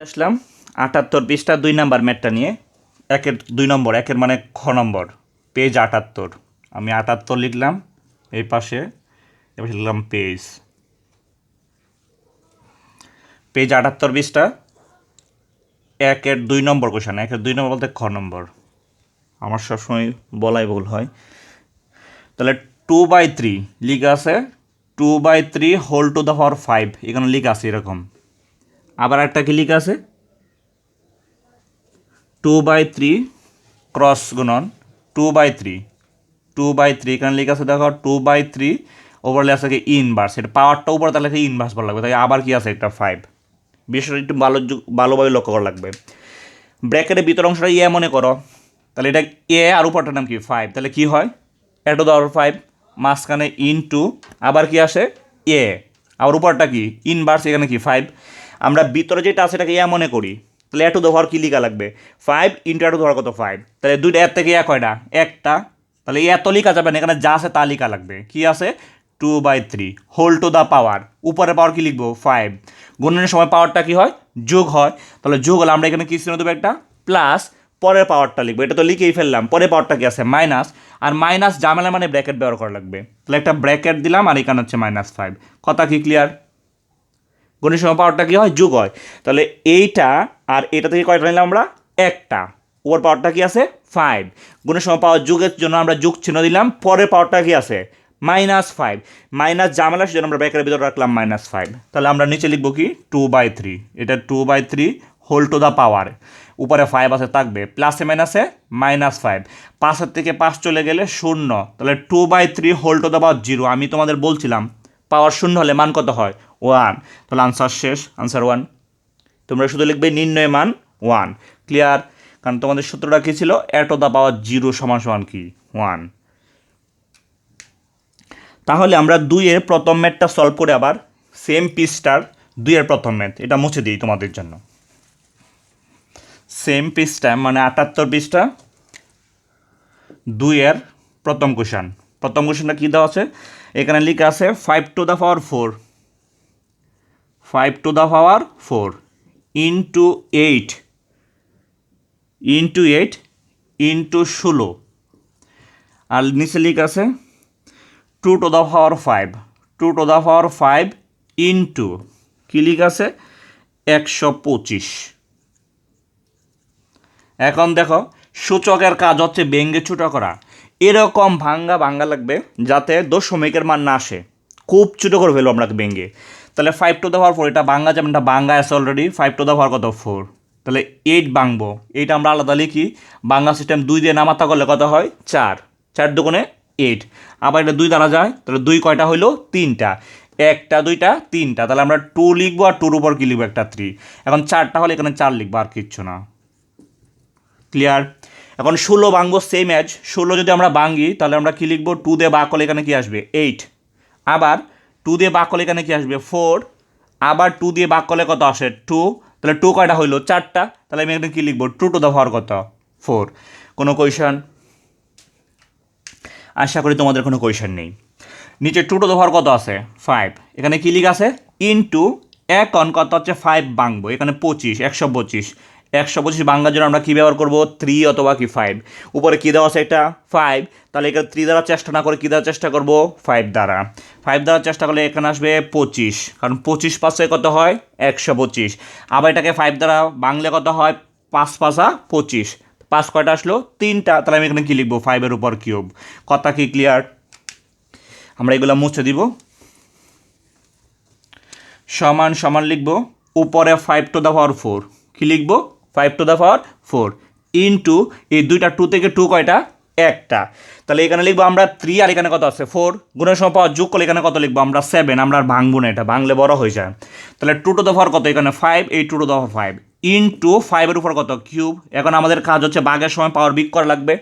আসলাম ৭৮ পৃষ্ঠা ২ নাম্বার ম্যাথটা নিয়ে। একের ২ নম্বর, একের মানে খ নম্বর, পেজ ৭৮। আমি ৭৮ লিখলাম এই পাশে, এবার লিখলাম পেজ ৭৮ পৃষ্ঠা। একের ২ নম্বর কোশ্চেন, একের ২ নম্বর বলতে খ নম্বর, আমার সবসময় বলাই ভুল হয়। তাহলে 2/3 লিখা আছে, 2/3 হোল টু দ্য পাওয়ার 5, এখানে লিখা আছে এরকম। আবার একটা কি লিখা আছে, 2/3 ক্রস গুণন 2/3 এখানে লিখে আছে দেখো 2/3 ওভারলে আছে কি ইনভার্স, এটা পাওয়ারটা উপরে তাহলে ইনভার্স বলা লাগবে, তাই আবার কি আছে একটা 5। বিষয়টা একটু ভালোভাবে লক্ষ্য করা লাগবে। ব্র্যাকেটের ভিতর অংশটা ইয়ে মনে করো, তাহলে এটা এ আর উপরটার নাম কি 5, তাহলে কি হয় এ টু দ্য পাওয়ার 5, মাঝখানে ইনটু আবার কি আসে এ, আবার উপরটা কি ইনভার্স, এখানে কি 5। আমরা ভিতরে যেটা আছে এটাকে এ মনে করি, তাহলে এ টু দ্য পাওয়ার কি লিখা লাগবে 5 ইন্টু এ টু দ্য পাওয়ার কত 5, তাহলে দুইটা এর থেকে এ কয়টা একটা, তাহলে এত লিখা যাবে না, এখানে যা আছে তা লিখা লাগবে। কি আছে 2/3 হোল টু দ্য পাওয়ার, উপরে পাওয়ার কি লিখবো 5, গুণনের সময় পাওয়ারটা কি হয় যোগ হয়, তাহলে যোগ হলে আমরা এখানে কি চিহ্ন দেবো একটা প্লাস, পরের পাওয়ারটা লিখবো, এটা তো লিখেই ফেললাম, পরের পাওয়ারটা কি আছে মাইনাস, আর মাইনাস জামেলা মানে ব্র্যাকেট ব্যবহার করা লাগবে, তাহলে একটা ব্র্যাকেট দিলাম আর এখানে হচ্ছে -5। কথা কি ক্লিয়ার? গুণের সময় পাওয়ারটা কি হয় যোগ হয়, তাহলে এইটা আর এটা থেকে কয়টা নিলাম আমরা একটা, ওর পাওয়ারটা কি আছে 5, গুণের সময় পাওয়ার যোগের জন্য আমরা যোগ চিহ্ন দিলাম, পরের পাওয়ারটা কি আছে -5, মাইনাস জামেলা সেজন্য আমরা ব্র্যাকেটের ভিতরে রাখলাম -5। তাহলে আমরা নিচে লিখবো কি 2/3, এটা 2/3 হোল টু দ্য পাওয়ার, উপরে 5 আছে থাকবে, প্লাসে মাইনাসে -5, 5 থেকে 5 চলে গেলে 0, তাহলে 2/3 হোল টু দ্য পাওয়ার 0। আমি তোমাদের বলছিলাম পাওয়ার 0 হলে মান কত হয় 1, তাহলে আনসার শেষ, আনসার 1। তোমরা শুধু লিখবে নির্ণয় মান 1, ক্লিয়ার? কারণ তোমাদের সূত্রটা কী ছিল, এ টু দ্য পাওয়ার 0 সমান সমান কি 1। তাহলে আমরা 2-এর প্রথম ম্যাথটা সলভ করে আবার সেম পৃষ্ঠার 2-এর প্রথম ম্যাথ এটা মুছে দিই তোমাদের জন্য। সেম পৃষ্ঠা মানে ৭৮ পৃষ্ঠা 2-এর প্রথম কোশ্চেন। প্রথম কোশ্চেনটা কী দেওয়া আছে, এখানে লেখা আছে 5 to the power 4, 5 to the power 4 into 8 into 16, আর নিচে লেখা আছে 2 to the power 5, 2 to the power 5 into কী লেখা আছে 125। এখন দেখো সূচকের কাজ হচ্ছে ব্যঙ্গে ছোটো করা, এরকম ভাঙ্গা লাগবে যাতে দশমিকের মান না আসে, খুব ছোটো করে ফেলবো আমরা ব্যঙ্গে। তাহলে 5 টু দ্য পাওয়ার 4 এটা ভাঙ্গা যাবে, এটা ভাঙ্গা আছে অলরেডি, 5 টু দ্য পাওয়ার কত 4, তাহলে 8 ভাঙবো, এইটা আমরা আলাদা লিখি, ভাঙ্গা সিস্টেম 2 দিয়ে নামাতা করলে কত হয় 4, 4 দুগুণে 8, আবার এটা 2 দ্বারা যায়, তাহলে 2 কয়টা হইলো 3টা, 1টা 2টা 3টা, তাহলে আমরা 2 লিখবো আর 2-র উপর কি লিখবো একটা 3, এখন 4টা হলে এখানে 4 লিখবো আর কিচ্ছু না, ক্লিয়ার? এখন 16 ভাঙবো সেম এজ, 16 যদি আমরা ভাঙি তাহলে আমরা কি লিখবো 2 দিয়ে ভাগ করলে এখানে কি আসবে 8, আবার 2 দিয়ে ভাগ করলে এখানে কি আসবে 4, আবার 2 দিয়ে ভাগ করলে কত আসে 2, তাহলে 2 কয়টা হইলো 4টা, তাহলে আমি এখানে কি লিখবো 2 টু দ্য পাওয়ার কত 4। কোনো কোয়েশন? আশা করি তোমাদের কোনো কোয়েশন নেই। নিচে 2 টু দ্য পাওয়ার কত আছে 5, এখানে কি লিখা আছে ইনটু, এখন কত হচ্ছে 5 ভাঙবো, এখানে 25, 125 ভাঙার জন্য আমরা কী ব্যবহার করবো 3 অথবা কি 5, উপরে কী দেওয়া আছে এটা 5, তাহলে এখানে 3 দ্বারা চেষ্টা না করে কী দ্বারা চেষ্টা করবো 5 দ্বারা, 5 দ্বারা চেষ্টা করলে এখানে আসবে 25, কারণ 25 পাশে কত হয় 125, আবার এটাকে 5 দ্বারা ভাঙলে কত হয় 5 পাশা 25, 5 কয়টা আসলো 3টা, তাহলে আমি এখানে কী লিখবো 5-এর উপর কিউব। কথা কি ক্লিয়ার? আমরা এগুলো মুছে দিব, সমান সমান লিখব, উপরে 5 টু দ্য পাওয়ার 4 কি লিখব 5 টু দ্য পাওয়ার 4 ইন্টু এই দুইটা 2 থেকে 2 কয়টা একটা, তাহলে এখানে লিখবো আমরা 3, আর এখানে কত আছে 4, গুণের সময় পাওয়ার যোগ করলে এখানে কত লিখবো আমরা 7, আমরা আর ভাঙবো না, এটা ভাঙলে বড় হয়ে যায়, তাহলে 2 টু দ্য পাওয়ার কত এখানে 5, এই 2 টু দ্য পাওয়ার 5 ইন্টু 5-এর উপর কত কিউব। এখন আমাদের কাজ হচ্ছে ভাগের সময় পাওয়ার বিগ করা লাগবে,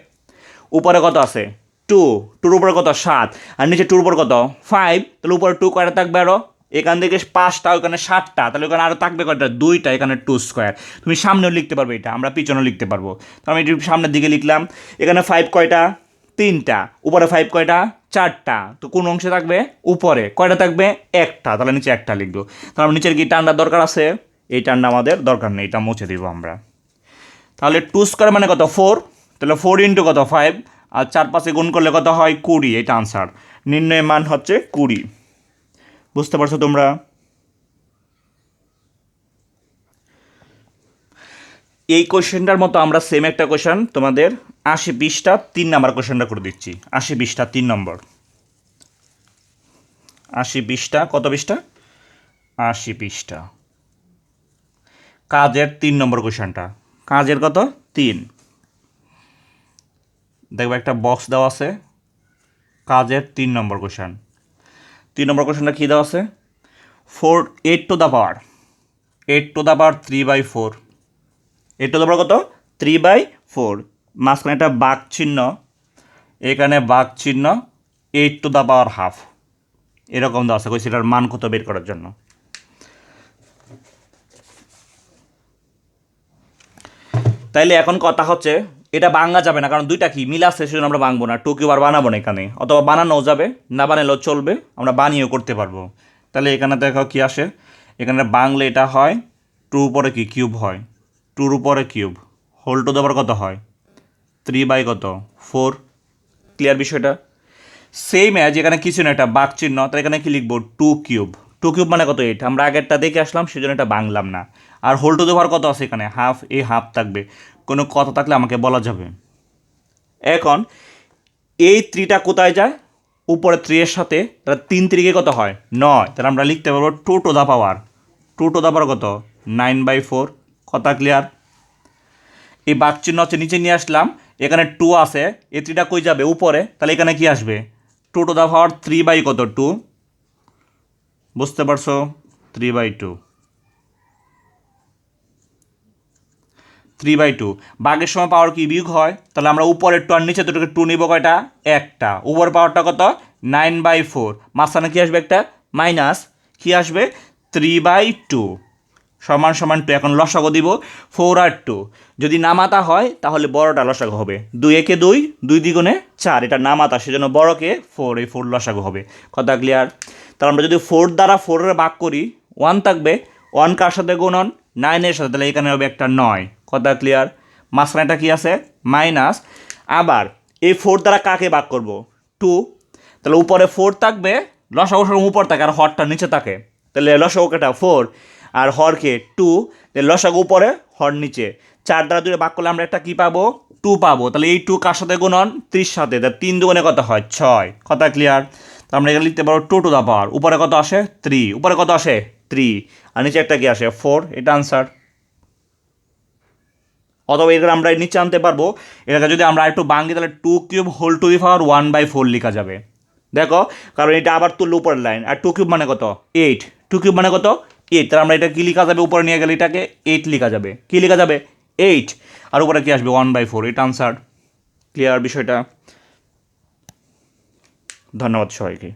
উপরে কত আছে 2, 2-র উপরে কত 7, আর নিচে 2-র উপর কত 5, তাহলে উপরে 2 কয়টা থাকবে আরও, এখান থেকে 5টা, ওখানে 7টা, তাহলে ওখানে আরও থাকবে কয়টা 2টা, এখানে 2 স্কোয়ার। তুমি সামনেও লিখতে পারবে, এটা আমরা পিছনেও লিখতে পারবো, তো আমি এটি সামনের দিকে লিখলাম, এখানে 5 কয়টা 3টা, উপরে 5 কয়টা 4টা, তো কোন অংশে থাকবে উপরে কয়টা থাকবে একটা, তাহলে নিচে একটা লিখবো। তাহলে আমার নিচের কি টান্ডার দরকার আছে, এই টার্মটা আমাদের দরকার নেই, এটা মুছে দিব আমরা। তাহলে 2 স্কোয়ার মানে কত 4, তাহলে 4 ইন্টু কত 5, আর 4 5 গুণ করলে কত হয় 20, এটা আনসার। নির্ণয় মান হচ্ছে 20। বুঝতে পারছো তোমরা? এই কোয়েশ্চেনটার মতো আমরা সেম একটা কোয়েশ্চেন তোমাদের 80 পৃষ্ঠা 3 নাম্বার কোয়েশ্চেনটা করে দিচ্ছি। 80 পৃষ্ঠা 3 নম্বর, 80 পৃষ্ঠা, কত পৃষ্ঠা? 80 পৃষ্ঠা, কাজের 3 নম্বর কোয়েশ্চেনটা। কাজের কত 3, দেখবে একটা বক্স দেওয়া আছে, কাজের 3 নম্বর কোয়েশ্চেন। 3 নম্বর কোয়েশ্চেনটা কী দেওয়া আছে? 8 two the power 3/4, 8 two the পাওয়ার কত 3/4, মাঝখানে একটা বাঘ চিহ্ন, এখানে বাঘ চিহ্ন, 8 টু দ্য পাওয়ার হাফ, এরকম দেওয়া আছে সেটার মান কত বের করার জন্য। তাইলে এখন কথা হচ্ছে এটা ভাঙা যাবে না, কারণ দুইটা কি মিল আছে, সেজন্য আমরা ভাঙবো না। 2 কিউব আর বানাবো না এখানে, অথবা বানানোও যাবে, না বানালেও চলবে, আমরা বানিয়েও করতে পারবো। তাহলে এখানে দেখো কি আসে, এখানে বাংলে এটা হয় 2 উপরে কি কিউব হয়, 2 উপরে কিউব, হোল টু দেওয়ার কত হয় 3/4। ক্লিয়ার বিষয়টা? সেম অ্যাজ এখানে কিছু না, একটা বাঘ চিহ্ন, তাহলে এখানে কি লিখবো 2 কিউব। 2 কিউব মানে কত 8, আমরা আগেরটা দেখে আসলাম সেজন্য এটা বাংলাম না। আর হোল টু দেওয়ার কত আছে এখানে হাফ, এই হাফ থাকবে, কোনো কথা থাকলে আমাকে বলা যাবে। এখন এই 3টা কোথায় যায়? উপরে 3 এর সাথে, তাহলে 3 3 কত হয় 9, তাহলে আমরা লিখতে পারবো 2 to the power, 2 to the পাওয়ার কত 9/4। কথা ক্লিয়ার? এই বাঘ চিহ্ন হচ্ছে নিচে নিয়ে আসলাম, এখানে 2 আছে, এই 3টা কই যাবে উপরে, তাহলে এখানে কি আসবে 2 টু দ্য পাওয়ার 3/2। বুঝতে পারছো? 3/2, 3/2। বাঘের সময় পাওয়ার কি বিয়োগ হয়, তাহলে আমরা উপরের 2 আর নিচে দুটোকে 2 নিব, কয়টা একটা, উপর পাওয়ারটা কত 9/4, মাঝখানে কি আসবে একটা মাইনাস, কি আসবে 3/2 সমান সমান 2। এখন লসাগু দিব 4 আর 2, যদি নামাতা হয় তাহলে বড়টা লসাগু হবে, 2 একে 2, 2 দ্বিগুণে 4, এটা নামাতা সেজন্য বড়কে 4, এই 4 লসাগু হবে। কথা ক্লিয়ার? তাহলে আমরা যদি 4 দ্বারা 4 এর ভাগ করি 1 থাকবে, 1 কার সাথে গুণন 9 এর সাথে, তাহলে এখানে হবে একটা 9। কথা ক্লিয়ার? মাঝখানেটা কি আছে মাইনাস, আবার এই 4 দ্বারা কাকে ভাগ করব 2, তাহলে উপরে 4 থাকবে, লসাগু সব উপর থাকে আর হরটা নিচে থাকে, তাহলে লসাগু কেটা 4 আর হরকে 2, তাহলে লসাগু উপরে হর নিচে, 4 দ্বারা 2 ভাগ করলে আমরা একটা কি পাবো 2 পাবো, তাহলে এই 2 কার সাথে গুণন 30 সাথে, তাহলে 3 দুগুণে কত হয় 6। কথা ক্লিয়ার? তো আমরা এখানে লিখতে পারবো 2 টু দ্য পাওয়ার, উপরে কত আসে 3, উপরে কত আসে 3, আর নিচে একটা কি আসে 4, এটা আনসার। অথবা এখানে আমরা নিচে আনতে পারবো, এটাকে যদি আমরা একটু ভাঙি তাহলে 2 কিউব হোল টু দি পাওয়ার 1/4 লেখা যাবে। দেখো, কারণ এটা আবার তুললে উপরের লাইন, আর 2 কিউব মানে কত 8, 2 কিউব মানে কত 8, তাহলে আমরা এটা কি লেখা যাবে, উপরে নিয়ে গেলে এটাকে 8 লেখা যাবে, কি লেখা যাবে 8, আর উপরে কি আসবে 1/4, এটা আনসার। ক্লিয়ার বিষয়টা? ধন্যবাদ সবাইকে।